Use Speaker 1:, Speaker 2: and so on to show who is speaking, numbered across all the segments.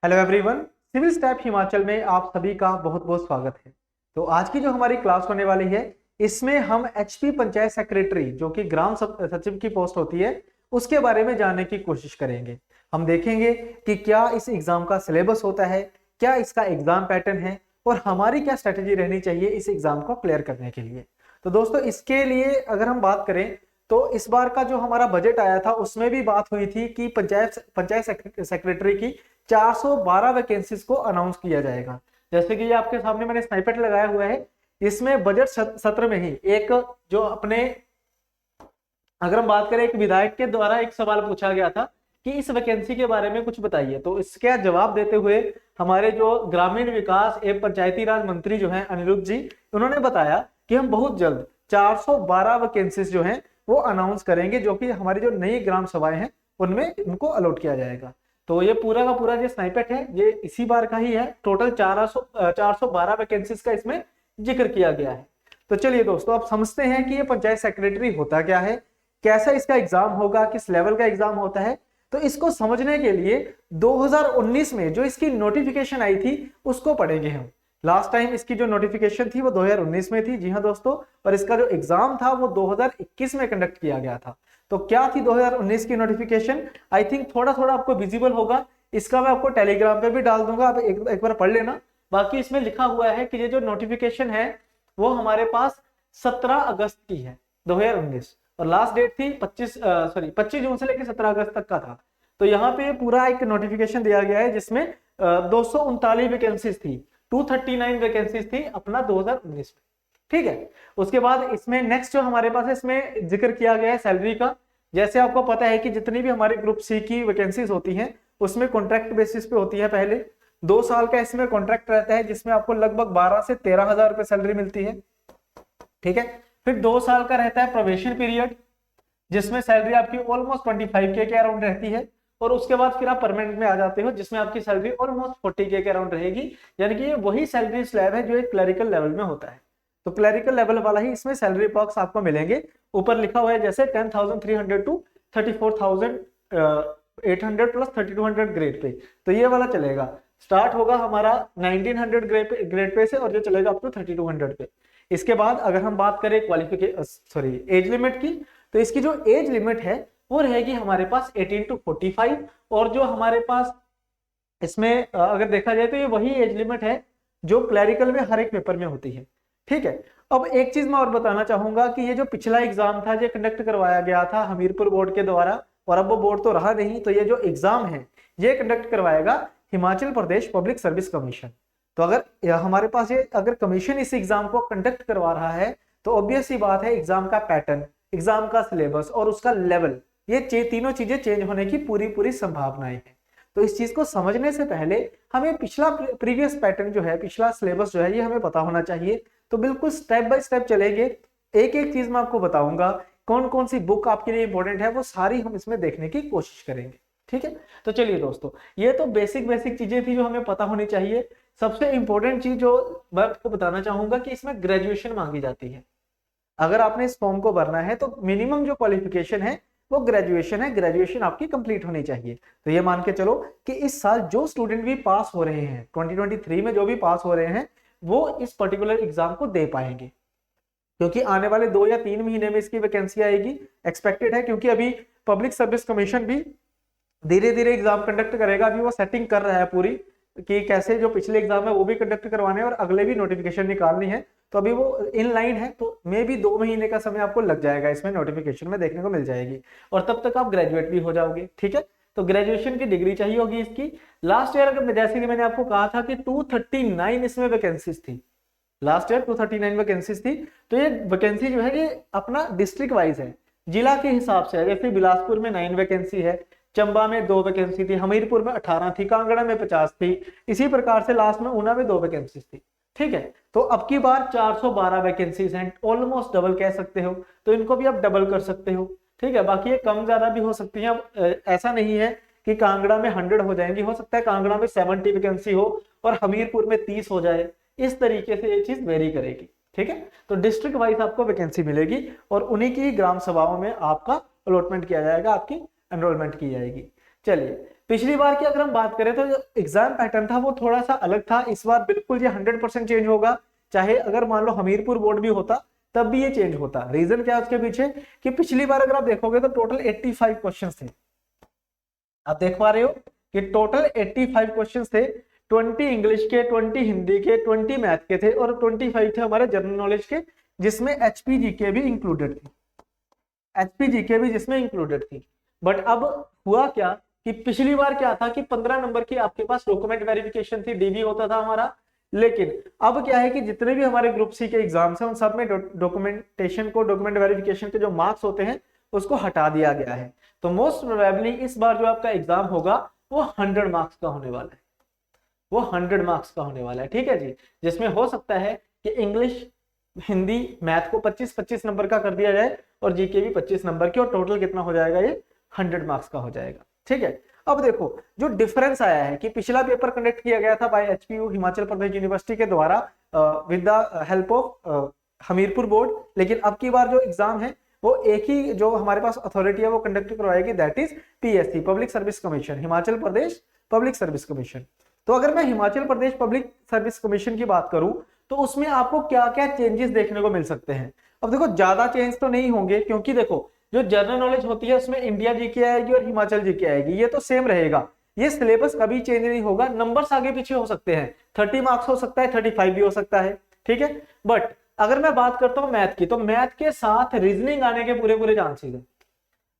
Speaker 1: Hello everyone, civil staff Himachal में आप सभी का बहुत बहुत स्वागत है। तो आज की जो हमारी क्लास होने वाली है, इसमें हम एचपी पंचायत सेक्रेटरी जो कि ग्राम सचिव की पोस्ट होती है उसके बारे में जानने की कोशिश करेंगे। हम देखेंगे कि क्या इस एग्जाम का सिलेबस होता है, क्या इसका एग्जाम पैटर्न है और हमारी क्या स्ट्रेटेजी रहनी चाहिए इस एग्जाम को क्लियर करने के लिए। तो दोस्तों, इसके लिए अगर हम बात करें तो इस बार का जो हमारा बजट आया था उसमें भी बात हुई थी कि पंचायत सेक्रेटरी की 412 वैकेंसीज को अनाउंस किया जाएगा। जैसे कि ये आपके सामने मैंने स्नाइपेट लगाया हुआ है, इसमें बजट सत्र में ही एक जो अपने अगर हम बात करें एक विधायक के द्वारा एक सवाल पूछा गया था कि इस वैकेंसी के बारे में कुछ बताइए, तो इसका जवाब देते हुए हमारे जो ग्रामीण विकास एवं पंचायती राज मंत्री जो हैं अनिरुद्ध जी, उन्होंने बताया कि हम बहुत जल्द 412 वैकेंसीज जो हैं वो अनाउंस करेंगे, जो कि हमारी जो नई ग्राम सभाएं हैं उनमें इनको अलॉट किया जाएगा। तो ये पूरा का पूरा जो स्नाइपेट है ये इसी बार का ही है। टोटल 412 वैकेंसीज का इसमें जिक्र किया गया है। तो चलिए दोस्तों, आप समझते हैं कि ये पंचायत सेक्रेटरी होता क्या है, कैसा इसका एग्जाम होगा, किस लेवल का एग्जाम होता है। तो इसको समझने के लिए 2019 में जो इसकी नोटिफिकेशन आई थी उसको पढ़ेंगे हम। लास्ट टाइम इसकी जो नोटिफिकेशन थी वो 2019 में थी, जी हाँ दोस्तों, और इसका जो एग्जाम था वो 2021 में कंडक्ट किया गया था। तो क्या थी 2019 की नोटिफिकेशन? आई थिंक थोड़ा थोड़ा आपको विजिबल होगा, इसका मैं आपको टेलीग्राम पे भी डाल दूंगा, आप एक बार पढ़ लेना। बाकी इसमें लिखा हुआ है कि ये जो नोटिफिकेशन है वो हमारे पास 17 अगस्त की है 2019, और लास्ट डेट थी 25 जून से लेकर 17 अगस्त तक का था। तो यहाँ पे पूरा एक नोटिफिकेशन दिया गया है जिसमें 239 वैकेंसीज थी, 239 वैकेंसीज थी अपना 2019 में। ठीक है, उसके बाद इसमें नेक्स्ट जो हमारे पास है इसमें जिक्र किया गया है सैलरी का। जैसे आपको पता है कि जितनी भी हमारे ग्रुप सी की वैकेंसीज होती हैं उसमें कॉन्ट्रैक्ट बेसिस पे होती है। पहले 2 साल का इसमें कॉन्ट्रैक्ट रहता है जिसमें आपको लगभग 12 से 13 हजार रुपए सैलरी मिलती है। ठीक है, फिर 2 साल का रहता है प्रोबेशन पीरियड जिसमें सैलरी आपकी ऑलमोस्ट 25K के अराउंड रहती है, और उसके बाद फिर आप परमानेंट में आ जाते हो जिसमें आपकी सैलरी ऑलमोस्ट 40K के अराउंड रहेगी। यानी कि ये वही सैलरी स्लैब है जो एक क्लरिकल लेवल में होता है। तो क्लरिकल लेवल वाला ही इसमें सैलरी बॉक्स आपको मिलेंगे। ऊपर लिखा हुआ है जैसे 10,300 टू 34,800 प्लस 3200 ग्रेड पे, तो ये वाला चलेगा। स्टार्ट होगा हमारा 1900 ग्रेड पे से और जो चलेगा अप टू 3200 पे। इसके बाद अगर हम बात करें एज लिमिट की, तो इसकी जो एज लिमिट है वो रहेगी हमारे पास 18 टू 45, और जो हमारे पास इसमें अगर देखा जाए तो ये वही एज लिमिट है जो क्लरिकल में हर एक पेपर में होती है। ठीक है, अब एक चीज मैं और बताना चाहूंगा कि ये जो पिछला एग्जाम था जो कंडक्ट करवाया गया था हमीरपुर बोर्ड के द्वारा, और अब वो बोर्ड तो रहा नहीं, तो ये जो एग्जाम है ये कंडक्ट करवाएगा Himachal Pradesh public service commission. तो अगर हमारे पास ये अगर कमीशन इस एग्जाम को कंडक्ट करवा रहा है तो ऑब्वियस सी बात है एग्जाम का पैटर्न, एग्जाम का सिलेबस और उसका लेवल, ये तीनों चीजें चेंज होने की पूरी पूरी संभावनाएं हैं। तो इस चीज को समझने से पहले हमें पिछला प्रीवियस पैटर्न जो है, पिछला सिलेबस जो है, ये हमें पता होना चाहिए। तो बिल्कुल स्टेप बाय स्टेप चलेंगे, एक एक चीज मैं आपको बताऊंगा, कौन कौन सी बुक आपके लिए इंपॉर्टेंट है वो सारी हम इसमें देखने की कोशिश करेंगे। ठीक है, तो चलिए दोस्तों, ये तो बेसिक चीजें थी जो हमें पता होनी चाहिए। सबसे इंपॉर्टेंट चीज जो मैं आपको बताना चाहूंगा कि इसमें ग्रेजुएशन मांगी जाती है। अगर आपने इस फॉर्म को भरना है तो मिनिमम जो क्वालिफिकेशन है वो ग्रेजुएशन है, ग्रेजुएशन आपकी कंप्लीट होनी चाहिए। तो ये मान के चलो कि इस साल जो स्टूडेंट भी पास हो रहे हैं 2023 में, जो भी पास हो रहे हैं वो इस पर्टिकुलर एग्जाम को दे पाएंगे, क्योंकि आने वाले 2 या 3 महीने में इसकी वैकेंसी आएगी, एक्सपेक्टेड है। क्योंकि अभी पब्लिक सर्विस कमीशन भी धीरे धीरे एग्जाम कंडक्ट करेगा, अभी वो सेटिंग कर रहा है पूरी कि कैसे जो पिछले एग्जाम है वो भी कंडक्ट करवाने हैं और अगले भी नोटिफिकेशन निकालनी है। तो अभी वो इन लाइन है, तो मे भी 2 महीने का समय आपको लग जाएगा, इसमें नोटिफिकेशन में देखने को मिल जाएगी, और तब तक आप ग्रेजुएट भी हो जाओगे। ठीक है, तो ग्रेजुएशन की डिग्री चाहिए होगी इसकी। लास्ट ईयर अगर जैसे कि मैंने आपको कहा था कि 239 इसमें वैकेंसीज थी, लास्ट ईयर 239 वैकेंसीज थी। तो ये वैकेंसी जो है ये अपना डिस्ट्रिक्ट वाइज है, जिला के हिसाब से है। जैसे बिलासपुर में 9 वैकेंसी है, चंबा में 2 वैकेंसी थी, हमीरपुर में 18 थी, कांगड़ा में 50 थी, इसी प्रकार से लास्ट में ऊना में 2 वैकेंसीज थी। ठीक है, तो अब की बार 412 वैकेंसीज हैं, ऑलमोस्ट डबल कह सकते हो, तो इनको भी आप डबल कर सकते हो। ठीक है, बाकी ये कम ज्यादा भी हो सकती है। अब ऐसा नहीं है कि कांगड़ा में 100 हो जाएंगी, हो सकता है कांगड़ा में 70 वैकेंसी हो और हमीरपुर में 30 हो जाए, इस तरीके से ये चीज वेरी करेगी। ठीक है, तो डिस्ट्रिक्ट वाइज आपको वैकेंसी मिलेगी और उन्हीं की ग्राम सभाओं में आपका अलॉटमेंट किया जाएगा, आपकी एनरोलमेंट की जाएगी। चलिए, पिछली बार की अगर हम बात करें तो जो एग्जाम पैटर्न था वो थोड़ा सा अलग था, इस बार बिल्कुल ये 100% चेंज होगा। चाहे अगर मान लो हमीरपुर बोर्ड भी होता तब भी ये चेंज होता। रीजन क्या है उसके पीछे कि पिछली बार अगर आप देखोगे तो टोटल 85 क्वेश्चन थे। आप देख पा रहे हो कि टोटल 85 क्वेश्चन थे, 20 इंग्लिश के, 20 हिंदी के, 20 मैथ के थे और 25 थे हमारे जनरल नॉलेज के, जिसमें एचपीजीके भी इंक्लूडेड थी। एचपीजीके भी जिसमें इंक्लूडेड थी। बट अब हुआ क्या कि पिछली बार क्या था कि 15 नंबर की आपके पास डॉक्यूमेंट वेरिफिकेशन थी, डीबी होता था हमारा। लेकिन अब क्या है कि जितने भी हमारे ग्रुप सी के एग्जाम्स हैं उन सब में डॉक्यूमेंटेशन को, डॉक्यूमेंट वेरिफिकेशन के जो मार्क्स होते हैं उसको हटा दिया गया है। तो मोस्ट प्रोबेबली इस बार जो आपका एग्जाम होगा वो 100 मार्क्स का होने वाला है, वो 100 मार्क्स का होने वाला है। ठीक है जी, जिसमें हो सकता है कि इंग्लिश, हिंदी, मैथ को 25-25 नंबर का कर दिया जाए और जीके भी 25 नंबर की, और टोटल कितना हो जाएगा, ये 100 मार्क्स का हो जाएगा। ठीक है, अब देखो जो डिफरेंस आया है कि पिछला पेपर कंडक्ट किया गया था bye HPU Himachal Pradesh university के द्वारा with the help of Hamirpur board, लेकिन अब की बार जो एग्जाम है वो एक ही जो हमारे पास अथॉरिटी है वो कंडक्ट करवाएगी, that is PSC, public service commission, Himachal Pradesh public service commission. तो अगर मैं Himachal Pradesh public service commission की बात करूं तो उसमें आपको क्या क्या चेंजेस देखने को मिल सकते हैं। अब देखो ज्यादा चेंज तो नहीं होंगे, क्योंकि देखो जो जनरल नॉलेज होती है उसमें इंडिया जीके आएगी और हिमाचल जीके आएगी, ये तो सेम रहेगा, ये सिलेबस कभी चेंज नहीं होगा। नंबर्स आगे पीछे हो सकते हैं, 30 मार्क्स हो सकता है, 35 भी हो सकता है। ठीक है, बट अगर मैं बात करता हूं मैथ की, तो मैथ के साथ रीजनिंग आने के पूरे पूरे चांसेस है।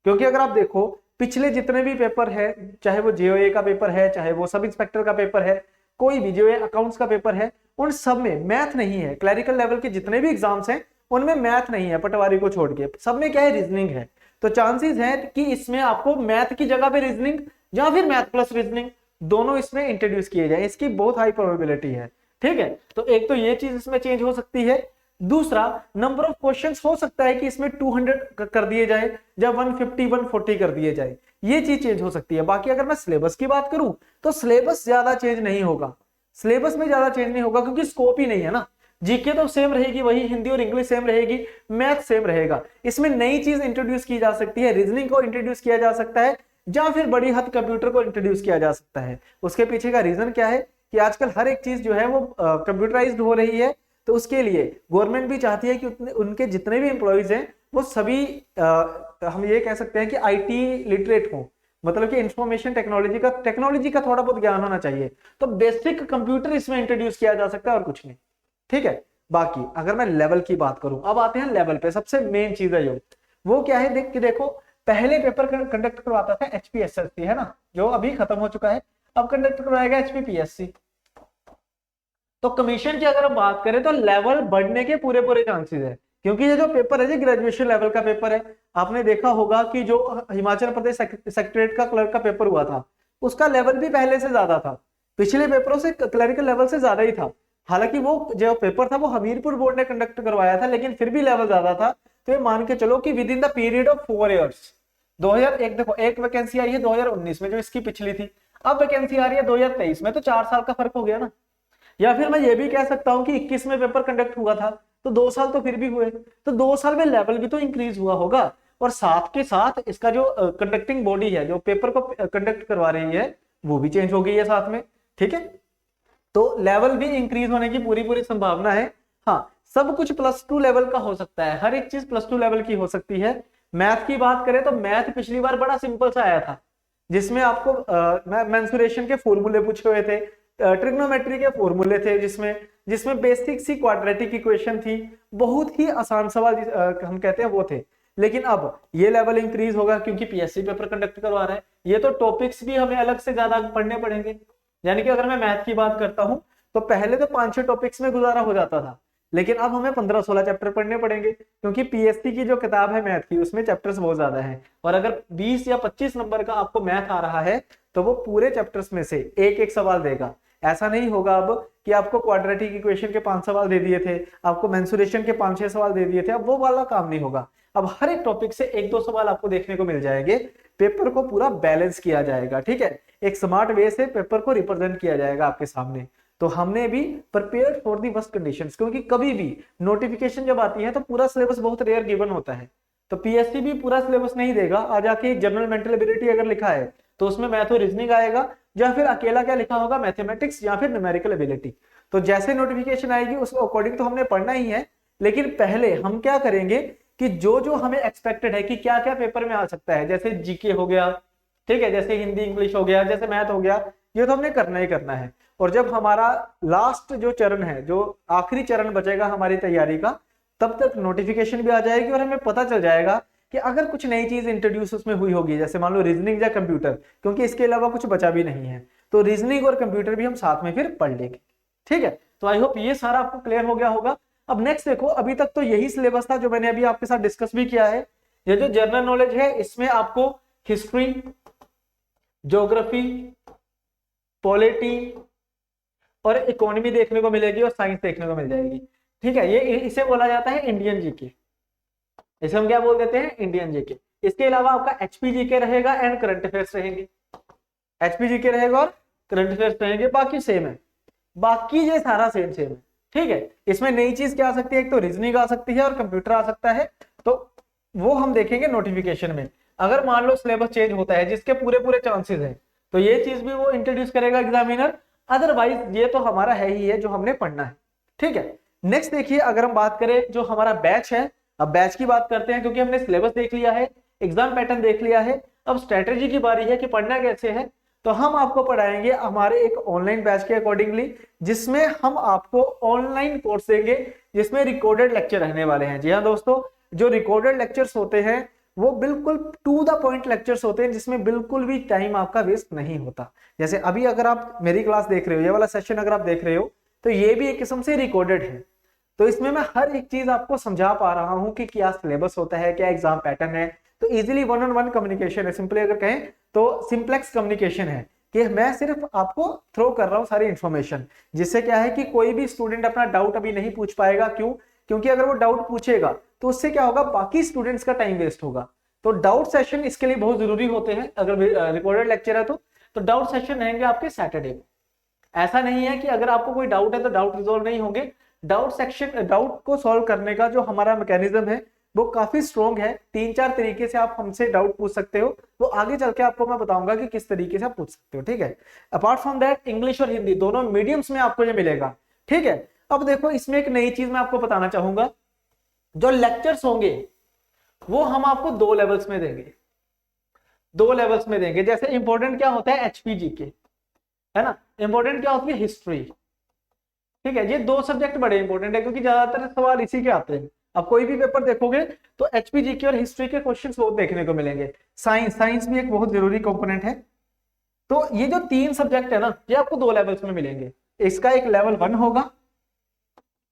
Speaker 1: क्योंकि अगर आप देखो पिछले जितने भी पेपर है, चाहे वो जेओए का पेपर है, चाहे वो सब इंस्पेक्टर का पेपर है, कोई भी जेओए अकाउंट्स का पेपर है, उन सब में मैथ नहीं है। क्लरिकल लेवल के जितने भी एग्जाम्स हैं उनमें मैथ नहीं है, पटवारी को छोड़ के, सब में क्या है, रीजनिंग है। तो चांसेस है कि इसमें आपको मैथ की जगह पे रीजनिंग या फिर मैथ प्लस रीजनिंग दोनों इसमें इंट्रोड्यूस किए जाए, इसकी बहुत हाई प्रोबेबिलिटी है। ठीक है, तो एक तो ये चीज इसमें चेंज हो सकती है। दूसरा, नंबर ऑफ क्वेश्चंस हो सकता है कि इसमें 200 कर दिए जाए या 150 140 कर दिए जाए, ये चीज चेंज हो सकती है। बाकी अगर मैं सिलेबस की बात करूं तो सिलेबस ज्यादा चेंज नहीं होगा, सिलेबस में ज्यादा चेंज नहीं होगा, क्योंकि स्कोप ही नहीं है ना। जीके तो सेम रहेगी, वही हिंदी और इंग्लिश सेम रहेगी, मैथ सेम रहेगा। इसमें नई चीज इंट्रोड्यूस की जा सकती है, रीजनिंग को इंट्रोड्यूस किया जा सकता है, या फिर बड़ी हद कंप्यूटर को इंट्रोड्यूस किया जा सकता है। उसके पीछे का रीजन क्या है कि आजकल हर एक चीज जो है वो कंप्यूटराइज्ड हो रही है, तो उसके लिए गवर्नमेंट भी चाहती है कि उनके जितने भी एम्प्लॉयज हैं वो सभी हम ये कह सकते हैं कि आईटी लिटरेट हो, मतलब कि इंफॉर्मेशन टेक्नोलॉजी का थोड़ा बहुत ज्ञान होना चाहिए। तो बेसिक कंप्यूटर इसमें इंट्रोड्यूस किया जा सकता है और कुछ नहीं। ठीक है, बाकी अगर मैं लेवल की बात करूं, अब आते हैं लेवल पे। सबसे मेन चीज है जो वो क्या है, देखो पहले पेपर कंडक्ट करवाता था एचपीएसएससी, है ना, जो अभी खत्म हो चुका है, अब कंडक्ट करवाएगा एचपीपीएससी। तो कमीशन की अगर हम बात करें तो लेवल बढ़ने के पूरे पूरे चांसेस है, क्योंकि ये जो पेपर है, ये ग्रेजुएशन लेवल का पेपर है। आपने देखा होगा कि जो हिमाचल प्रदेश सेक्रेटरीट का क्लर्क का पेपर हुआ था उसका लेवल भी पहले से ज्यादा था, पिछले पेपरों से क्लरिकल लेवल से ज्यादा ही था। हालांकि वो जो पेपर था वो हमीरपुर बोर्ड ने कंडक्ट करवाया था, लेकिन फिर भी लेवल ज्यादा था। तो ये मान के चलो कि with in the period of 4 years, 2001 देखो एक वैकेंसी आई है 2019 में जो इसकी पिछली थी, अब वैकेंसी आ रही है 2023 में, तो 4 साल का फर्क हो गया ना। या फिर मैं ये भी कह सकता हूं कि 21 में पेपर कंडक्ट हुआ था तो 2 साल तो फिर भी हुए, तो 2 साल में लेवल भी तो इंक्रीज हुआ होगा। और साथ के साथ इसका जो कंडक्टिंग बॉडी है, जो पेपर को कंडक्ट करवा रही है, वो भी चेंज हो गई है साथ में। ठीक है, तो लेवल भी इंक्रीज होने की पूरी पूरी संभावना है। हाँ, सब कुछ +2 लेवल का हो सकता है, हर एक चीज +2 लेवल की हो सकती है। मैथ की बात करें तो मैथ पिछली बार बड़ा सिंपल सा आया था, जिसमें आपको मेंसुरेशन के फॉर्मूले पूछे हुए थे, ट्रिग्नोमेट्री के फॉर्मूले थे, जिसमें बेसिक सी क्वाड्रेटिक इक्वेशन थी, बहुत ही आसान सवाल हम कहते हैं वो थे। लेकिन अब ये लेवल इंक्रीज होगा क्योंकि पीएससी पेपर कंडक्ट करवा रहा है, ये तो टॉपिक्स भी हमें अलग से ज्यादा पढ़ने पड़ेंगे। यानी कि अगर मैं मैथ की बात करता हूं तो पहले तो 5-6 टॉपिक्स में गुजारा हो जाता था, लेकिन अब हमें 15-16 चैप्टर पढ़ने पड़ेंगे, क्योंकि पीएससी की जो किताब है मैथ की उसमें चैप्टर्स बहुत ज्यादा हैं। और अगर 20 या 25 नंबर का आपको मैथ आ रहा है तो वो पूरे चैप्टर्स में से एक एक सवाल देगा। ऐसा नहीं होगा अब कि आपको क्वाड्रेटिक इक्वेशन के 5 सवाल दे दिए थे, आपको मेंसुरेशन के 5-6 सवाल दे दिए थे, अब वो वाला काम नहीं होगा। अब हर एक टॉपिक से 1-2 सवाल आपको देखने को मिल जाएंगे, पेपर को पूरा बैलेंस किया जाएगा। ठीक है, एक स्मार्ट वे से पेपर को रिप्रेजेंट किया जाएगा आपके सामने। तो हमने भी prepared for the worst conditions, क्योंकि कभी भी नोटिफिकेशन जब आती है तो पूरा सिलेबस बहुत रेयर गिवन होता है, तो पीएससी भी पूरा सिलेबस नहीं देगा। आ जाके जनरल मेंटल एबिलिटी अगर लिखा है तो उसमें मैथ और रीजनिंग आएगा, या फिर अकेला क्या लिखा होगा, मैथमेटिक्स या फिर न्यूमेरिकल एबिलिटी। तो जैसे नोटिफिकेशन आएगी उसको अकॉर्डिंग तो हमने पढ़ना ही है, लेकिन पहले हम क्या करेंगे कि जो जो हमें एक्सपेक्टेड है कि क्या क्या पेपर में आ सकता है, जैसे जीके हो गया, ठीक है, जैसे हिंदी इंग्लिश हो गया, जैसे मैथ हो गया, ये तो हमने करना ही करना है। और जब हमारा लास्ट जो चरण है, जो आखिरी चरण बचेगा हमारी तैयारी का, तब तक नोटिफिकेशन भी आ जाएगी और हमें पता चल जाएगा कि अगर कुछ नई चीज इंट्रोड्यूस उसमें हुई होगी, जैसे मान लो रीजनिंग या कंप्यूटर, क्योंकि इसके अलावा कुछ बचा भी नहीं है, तो रीजनिंग और कंप्यूटर भी हम साथ में फिर पढ़ लेंगे। ठीक है, तो आई होप ये सारा आपको क्लियर हो गया होगा। अब नेक्स्ट देखो, अभी तक तो यही सिलेबस था जो मैंने अभी आपके साथ डिस्कस भी किया है। ये जो जनरल नॉलेज है इसमें आपको हिस्ट्री, ज्योग्राफी, पॉलिटी और इकोनॉमी देखने को मिलेगी और साइंस देखने को मिल जाएगी। ठीक है, ये इसे बोला जाता है इंडियन जीके, इसे हम क्या बोल देते हैं, इंडियन जीके। इसके अलावा आपका एचपी जीके रहेगा एंड करंट अफेयर्स रहेंगे, एचपी जीके रहेगा और करंट अफेयर्स रहेंगे, बाकी सेम है, बाकी ये सारा सेम सेम है। ठीक है, इसमें नई चीज क्या आ सकती है, एक तो रीजनिंग आ सकती है और कंप्यूटर आ सकता है, तो वो हम देखेंगे नोटिफिकेशन में। अगर मान लो सिलेबस चेंज होता है, जिसके पूरे पूरे चांसेस हैं, तो ये चीज भी वो इंट्रोड्यूस करेगा एग्जामिनर, अदरवाइज ये तो हमारा है ही है जो हमने पढ़ना है। ठीक है, नेक्स्ट देखिए, अगर हम बात करें जो हमारा बैच है, अब बैच की बात करते हैं, क्योंकि हमने सिलेबस देख लिया है, एग्जाम पैटर्न देख लिया है, अब स्ट्रेटेजी की बारी है कि पढ़ना कैसे है। तो हम आपको पढ़ाएंगे हमारे एक ऑनलाइन बैच के अकॉर्डिंगली, जिसमें हम आपको ऑनलाइन कोर्स देंगे, जिसमें रिकॉर्डेड लेक्चर रहने वाले हैं। जी हाँ दोस्तों, जो रिकॉर्डेड लेक्चर्स होते हैं वो बिल्कुल टू द पॉइंट लेक्चर्स होते हैं, जिसमें बिल्कुल भी टाइम आपका वेस्ट नहीं होता। जैसे अभी अगर आप मेरी क्लास देख रहे हो, ये वाला सेशन अगर आप देख रहे हो, तो ये भी एक किस्म से रिकॉर्डेड है। तो इसमें मैं हर एक चीज आपको समझा पा रहा हूं कि क्या सिलेबस होता है, क्या एग्जाम पैटर्न है। तो easily one on one communication है, सिंपली अगर कहें तो सिंप्लेक्स कम्युनिकेशन है, कि मैं सिर्फ आपको थ्रो कर रहा हूं सारी इंफॉर्मेशन, जिससे क्या है कि कोई भी स्टूडेंट अपना डाउट अभी नहीं पूछ पाएगा। क्यों? क्योंकि अगर वो डाउट पूछेगा तो उससे क्या होगा, बाकी स्टूडेंट्स का टाइम वेस्ट होगा। तो डाउट सेशन इसके लिए बहुत जरूरी होते हैं। अगर रिकॉर्डेड लेक्चर है तो डाउट सेशन रहेंगे आपके सैटरडे में। ऐसा नहीं है कि अगर आपको कोई डाउट है तो डाउट रिजॉल्व नहीं होंगे। डाउट सेक्शन, डाउट को सॉल्व करने का जो हमारा मैकेनिज्म है वो काफी स्ट्रॉन्ग है। 3-4 तरीके से आप हमसे डाउट पूछ सकते हो, वो आगे चल के आपको मैं बताऊंगा कि किस तरीके से आप पूछ सकते हो। ठीक है, अपार्ट फ्रॉम दैट इंग्लिश और हिंदी दोनों मीडियम्स में आपको ये मिलेगा। ठीक है, अब देखो इसमें एक नई चीज मैं आपको बताना चाहूंगा, जो लेक्चर्स होंगे वो हम आपको 2 लेवल्स में देंगे, 2 लेवल्स में देंगे। जैसे इंपॉर्टेंट क्या होता है, एचपीजी के, है ना, इंपॉर्टेंट क्या होती है, हिस्ट्री। ठीक है, ये 2 सब्जेक्ट बड़े इंपॉर्टेंट है, क्योंकि ज्यादातर सवाल इसी के आते हैं। अब कोई भी पेपर देखोगे तो एचपीजीके और हिस्ट्री के क्वेश्चंस बहुत देखने को मिलेंगे। साइंस भी एक बहुत जरूरी कंपोनेंट है। तो ये जो 3 सब्जेक्ट है ना, ये आपको 2 लेवल्स में मिलेंगे। इसका एक लेवल 1 होगा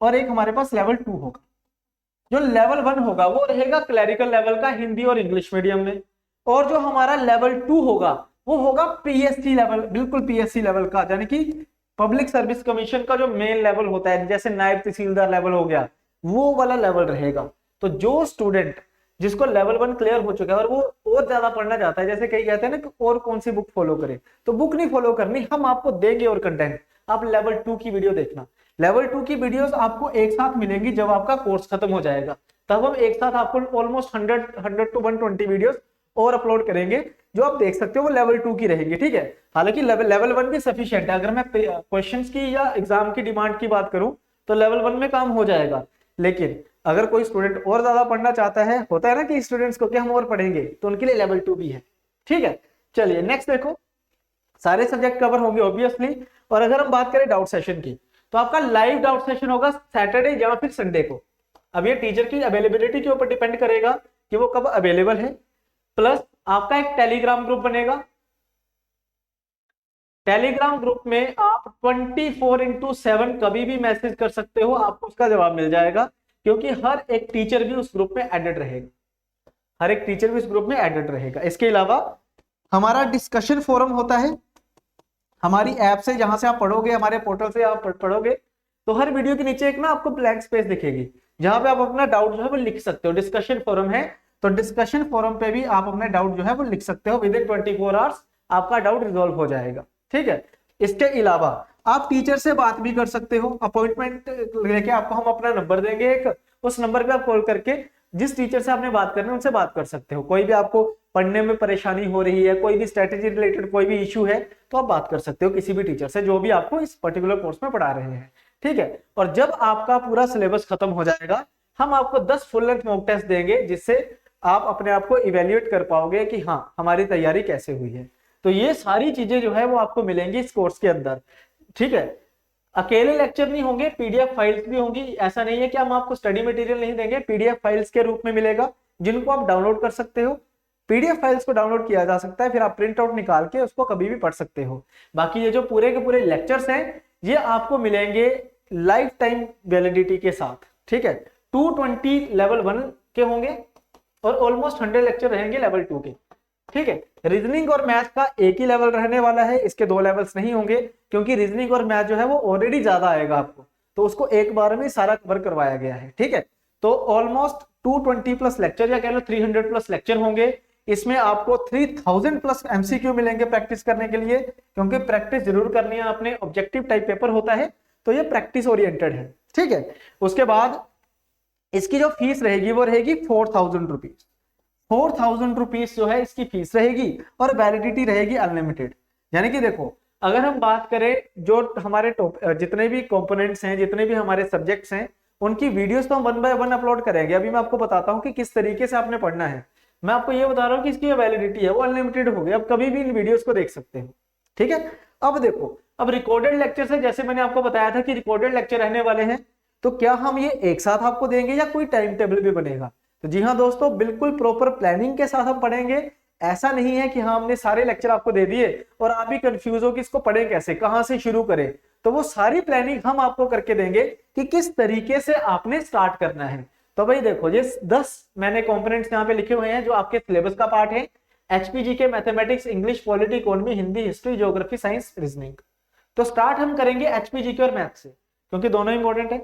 Speaker 1: और एक हमारे पास लेवल 2 होगा। जो लेवल 1 होगा वो रहेगा क्लरिकल लेवल का, हिंदी और इंग्लिश मीडियम में, और जो हमारा लेवल 2 होगा वो होगा पीएससी लेवल, बिल्कुल पीएससी लेवल का, यानी कि पब्लिक सर्विस कमीशन का जो मेन लेवल होता है, जैसे नायब तहसीलदार लेवल हो गया, वो वाला लेवल रहेगा। तो जो स्टूडेंट जिसको लेवल 1 क्लियर हो चुका है और वो और ज्यादा पढ़ना चाहता है, जैसे कई कहते हैं ना कि और कौन सी बुक फॉलो करे, तो बुक नहीं फॉलो करनी, हम आपको देंगे और कंटेंट, आप लेवल 2 की वीडियो देखना। लेवल 2 की वीडियोस आपको एक साथ मिलेंगी जब आपका कोर्स खत्म हो जाएगा, तब हम एक साथ आपको ऑलमोस्ट 100 to 120 वीडियोस और अपलोड करेंगे, जो आप देख सकते हो वो लेवल 2 की रहेगी। ठीक है, हालांकि लेवल 1 भी सफिशिएंट है। अगर मैं क्वेश्चंस की या एग्जाम की डिमांड की बात करूं तो लेवल 1 में काम हो जाएगा, लेकिन अगर कोई स्टूडेंट और ज्यादा पढ़ना चाहता है, होता है ना कि स्टूडेंट्स को कि हम और पढ़ेंगे, तो उनके लिए लेवल 2 भी है। ठीक है, चलिए नेक्स्ट देखो, सारे सब्जेक्ट कवर होंगे ऑब्वियसली। और अगर हम बात करें डाउट सेशन की, तो आपका लाइव डाउट सेशन होगा सैटरडे या फिर संडे को। अब ये टीचर की अवेलेबिलिटी के ऊपर डिपेंड करेगा कि वो कब अवेलेबल है। प्लस आपका एक टेलीग्राम ग्रुप बनेगा, टेलीग्राम ग्रुप में आप 24/7 कभी भी मैसेज कर सकते हो, आपको उसका जवाब मिल जाएगा, क्योंकि हर एक टीचर भी उस ग्रुप में एडेड रहेगा, हर एक टीचर भी उस ग्रुप में एडेड रहेगा। इसके अलावा हमारा डिस्कशन फोरम होता है हमारी ऐप से, जहां से आप पढ़ोगे, हमारे पोर्टल से आप पढ़ोगे, तो हर वीडियो के नीचे एक ना आपको ब्लैंक स्पेस दिखेगी, जहां पे आप अपना डाउट जो है वो लिख सकते हो। डिस्कशन फोरम है, तो डिस्कशन फोरम पे भी आप अपना डाउट जो है वो लिख सकते हो। विद इन 24 आवर्स आपका डाउट रिजॉल्व हो जाएगा। ठीक है, इसके अलावा आप टीचर से बात भी कर सकते हो, अपॉइंटमेंट लेके आपको हम अपना नंबर देंगे एक, उस नंबर पे आप कॉल करके जिस टीचर से आपने बात करनी है उनसे बात कर सकते हो। कोई भी आपको पढ़ने में परेशानी हो रही है, कोई भी स्ट्रेटेजी रिलेटेड कोई भी इश्यू है, तो आप बात कर सकते हो किसी भी टीचर से जो भी आपको इस पर्टिकुलर कोर्स में पढ़ा रहे हैं। ठीक है, और जब आपका पूरा सिलेबस खत्म हो जाएगा, हम आपको 10 फुल लेंथ मॉक टेस्ट देंगे, जिससे आप अपने आप को इवेल्युएट कर पाओगे कि हाँ हमारी तैयारी कैसे हुई है। तो ये सारी चीजें जो है वो आपको मिलेंगी इस कोर्स के अंदर। ठीक है, अकेले लेक्चर नहीं होंगे, पीडीएफ फाइल्स भी होंगी। ऐसा नहीं है कि हम आपको स्टडी मटेरियल नहीं देंगे, पीडीएफ फाइल्स के रूप में मिलेगा जिनको आप डाउनलोड कर सकते हो। पीडीएफ फाइल्स को डाउनलोड किया जा सकता है, फिर आप प्रिंट आउट निकाल के उसको कभी भी पढ़ सकते हो। बाकी ये जो पूरे के पूरे लेक्चर्स हैं ये आपको मिलेंगे लाइफ टाइम वैलिडिटी के साथ। ठीक है, 220 लेवल 1 के होंगे और ऑलमोस्ट 100 लेक्चर रहेंगे लेवल 2 के। ठीक है, रीजनिंग और मैथ का एक ही लेवल रहने वाला है, इसके 2 लेवल्स नहीं होंगे, क्योंकि रीजनिंग और मैथ जो है वो ऑलरेडी ज्यादा आएगा आपको, तो उसको एक बार में सारा कवर करवाया गया है। ठीक है, तो ऑलमोस्ट 220 प्लस लेक्चर या कह लो 300 प्लस लेक्चर होंगे। इसमें आपको 3000 प्लस एमसीक्यू मिलेंगे प्रैक्टिस करने के लिए, क्योंकि प्रैक्टिस जरूर करनी है आपने, ऑब्जेक्टिव टाइप पेपर होता है तो ये प्रैक्टिस ओरिएंटेड है। ठीक है, उसके बाद इसकी जो फीस रहेगी वो रहेगी 4000 रुपीज। 4000 रुपीज जो है इसकी फीस रहेगी और वैलिडिटी रहेगी अनलिमिटेड। यानी कि देखो, अगर हम बात करें जो हमारे जितने भी कंपोनेंट्स हैं, जितने भी हमारे सब्जेक्ट्स हैं, उनकी वीडियोस तो हम 1 बाय 1 अपलोड करेंगे। अभी मैं आपको बताता हूं कि किस तरीके से आपने पढ़ना है। मैं आपको ये बता रहा हूं कि इसकी वैलिडिटी है वो अनलिमिटेड होगी, अब कभी भी इन वीडियोस को देख सकते हो। ठीक है, अब देखो, अब रिकॉर्डेड लेक्चर से जैसे मैंने आपको बताया था कि रिकॉर्डेड लेक्चर रहने वाले हैं, तो क्या हम ये एक साथ आपको देंगे या कोई टाइम टेबल भी बनेगा? तो जी हाँ दोस्तों, बिल्कुल प्रॉपर प्लानिंग के साथ हम पढ़ेंगे। ऐसा नहीं है कि हाँ हमने सारे लेक्चर आपको दे दिए और आप भी कंफ्यूज हो कि इसको पढ़ें कैसे, कहां से शुरू करें। तो वो सारी प्लानिंग हम आपको करके देंगे कि किस तरीके से आपने स्टार्ट करना है। तो भाई देखो, ये 10 मैंने कंपोनेंट्स यहाँ पे लिखे हुए हैं जो आपके सिलेबस का पार्ट है। एचपीजी के mathematics, English, polity, economy, Hindi, history, geography, science, reasoning. तो स्टार्ट हम करेंगे एचपीजी के और मैथ से, क्योंकि दोनों इंपॉर्टेंट है।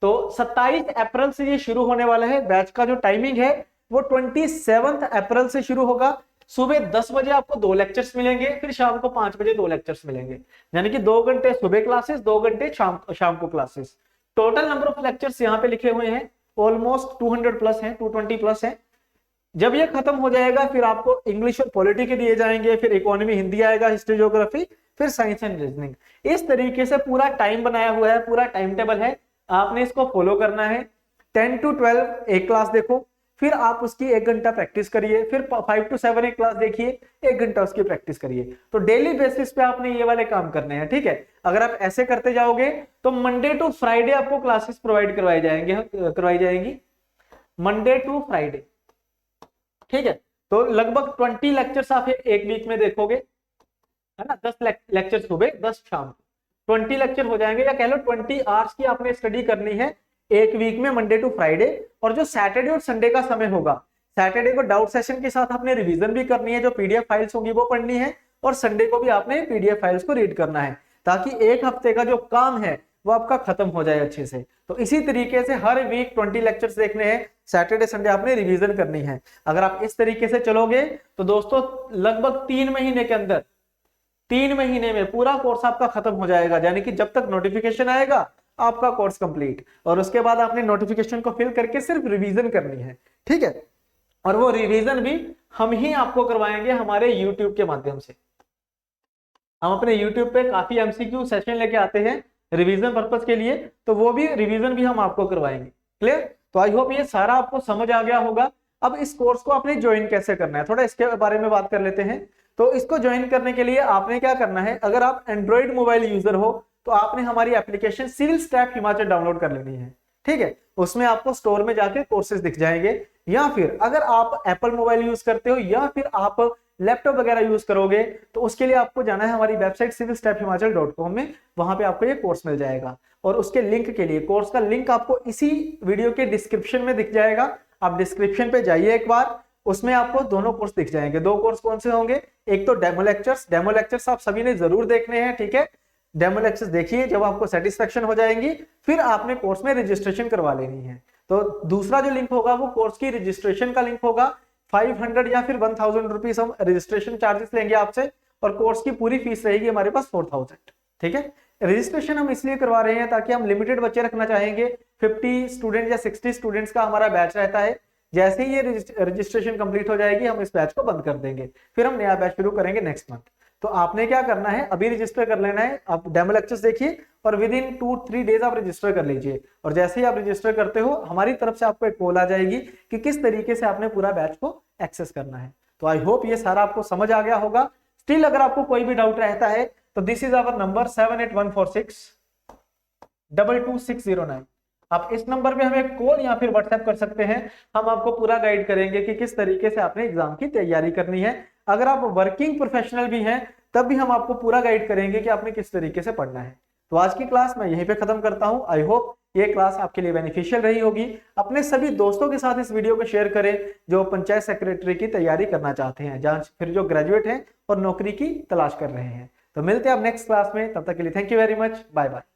Speaker 1: तो 27 अप्रैल से ये शुरू होने वाला है। बैच का जो टाइमिंग है वो 27 अप्रैल से शुरू होगा। सुबह 10 बजे आपको 2 लेक्चर्स मिलेंगे, फिर शाम को 5 बजे 2 लेक्चर्स मिलेंगे, यानी कि 2 घंटे सुबह क्लासेस, 2 घंटे शाम को classes. Total number of lectures यहाँ पे लिखे हुए हैं, ऑलमोस्ट 200 प्लस है, 220 प्लस है। जब ये खत्म हो जाएगा फिर आपको इंग्लिश और पॉलिटी के दिए जाएंगे, फिर इकोनॉमी, हिंदी आएगा, हिस्ट्री, ज्योग्राफी, फिर साइंस एंड रीजनिंग। इस तरीके से पूरा टाइम बनाया हुआ है, पूरा टाइम टेबल है, आपने इसको फॉलो करना है। 10 to 12 एक क्लास देखो, फिर आप उसकी 1 घंटा प्रैक्टिस करिए, फिर 5 to 7 एक क्लास देखिए, 1 घंटा उसकी प्रैक्टिस करिए। तो डेली बेसिस पे आपने ये वाले काम करने हैं। ठीक है, अगर आप ऐसे करते जाओगे तो मंडे टू फ्राइडे आपको क्लासेस प्रोवाइड करवाई जाएंगी, मंडे टू फ्राइडे। ठीक है, तो लगभग 20 लेक्चर्स आप एक वीक में देखोगे, है ना। 10 लेक्चर सुबह, 10 शाम, 20 लेक्चर हो जाएंगे, या कह लो 20 आवर्स की आपने स्टडी करनी है एक वीक में, मंडे टू फ्राइडे। और जो सैटरडे और संडे का समय होगा, सैटरडे को डाउट सेशन के साथ आपने रिवीजन भी करनी है, जो पीडीएफ फाइल्स होंगी वो पढ़नी है, और संडे को भी आपने पीडीएफ फाइल्स को रीड करना है, ताकि एक हफ्ते का जो काम है वो आपका खत्म हो जाए अच्छे से। तो इसी तरीके से हर वीक 20 लेक्चर्स देखने हैं, सैटरडे संडे आपने रिवीजन करनी है। अगर आप इस तरीके से चलोगे तो दोस्तों लगभग 3 महीने के अंदर, 3 महीने में पूरा कोर्स आपका खत्म हो जाएगा। यानी कि जब तक नोटिफिकेशन आएगा आपका कोर्स कंप्लीट, और उसके बाद आपने नोटिफिकेशन को फिल करके सिर्फ रिवीजन करनी है। ठीक है, और वो रिवीजन भी हम ही आपको करवाएंगे हमारे यूट्यूब के माध्यम से। हम अपने यूट्यूब पे काफी एमसीक्यू सेशन लेके आते हैं रिवीजन पर्पस के लिए, तो वो भी रिवीजन भी हम आपको करवाएंगे। क्लियर? तो आई होप ये सारा आपको समझ आ गया होगा। अब इस कोर्स को आपने ज्वाइन कैसे करना है, थोड़ा इसके बारे में बात कर लेते हैं। तो इसको ज्वाइन करने के लिए आपने क्या करना है, अगर आप एंड्रॉइड मोबाइल यूजर हो तो आपने हमारी application civil staff Himachal download कर लेनी है। ठीक है, उसमें आपको स्टोर में जाके कोर्सेज दिख जाएंगे, या फिर अगर आप एप्पल मोबाइल यूज करते हो या फिर आप लैपटॉप वगैरह यूज करोगे तो उसके लिए आपको जाना है हमारी वेबसाइट civilstephimacal.com में, वहां पे आपको ये कोर्स मिल जाएगा। और उसके लिंक के लिए, कोर्स का लिंक आपको इसी वीडियो के डिस्क्रिप्शन में दिख जाएगा। आप डिस्क्रिप्शन पे जाइए एक बार, उसमें आपको दोनों कोर्स दिख जाएंगे। 2 कोर्स कौन से होंगे, एक तो डेमो लेक्चर्स आप सभी ने जरूर देखने हैं। ठीक है, डेमो लेक्चर्स देखिए, जब आपको सेटिस्फेक्शन हो जाएंगी फिर आपने कोर्स में रजिस्ट्रेशन करवा लेनी है। तो दूसरा जो लिंक होगा वो कोर्स की रजिस्ट्रेशन का लिंक होगा। 500 या फिर 1000 रुपीज हम रजिस्ट्रेशन चार्जेस लेंगे आपसे, और कोर्स की पूरी फीस रहेगी हमारे पास 4000। ठीक है, रजिस्ट्रेशन हम इसलिए करवा रहे हैं ताकि हम लिमिटेड बच्चे रखना चाहेंगे। 50 स्टूडेंट या 60 स्टूडेंट्स का हमारा बैच रहता है, जैसे ही ये रजिस्ट्रेशन कंप्लीट हो जाएगी हम इस बैच को बंद कर देंगे, फिर हम नया बैच शुरू करेंगे नेक्स्ट मंथ। तो आपने क्या करना है, अभी रजिस्टर कर लेना है, आप डेमो लेक्चर्स देखिए और विद इन 2-3 डेज आप रजिस्टर कर लीजिए। और जैसे ही आप रजिस्टर करते हो हमारी तरफ से आपको एक कॉल आ जाएगी कि किस तरीके से आपने पूरा बैच को एक्सेस करना है। तो आई होप ये सारा आपको समझ आ गया होगा। स्टिल अगर आपको कोई भी डाउट रहता है तो दिस इज आवर नंबर 7814622609। आप इस नंबर पे हमें कॉल या फिर व्हाट्सएप कर सकते हैं, हम आपको पूरा गाइड करेंगे कि किस तरीके से आपने एग्जाम की तैयारी करनी है। अगर आप वर्किंग प्रोफेशनल भी हैं तब भी हम आपको पूरा गाइड करेंगे कि आपने किस तरीके से पढ़ना है। तो आज की क्लास मैं यहीं पे खत्म करता हूं। आई होप ये क्लास आपके लिए बेनिफिशियल रही होगी। अपने सभी दोस्तों के साथ इस वीडियो को शेयर करें जो पंचायत सेक्रेटरी की तैयारी करना चाहते हैं, जहां फिर जो ग्रेजुएट हैं और नौकरी की तलाश कर रहे हैं। तो मिलते हैं अब नेक्स्ट क्लास में, तब तक के लिए thank you very much, bye bye.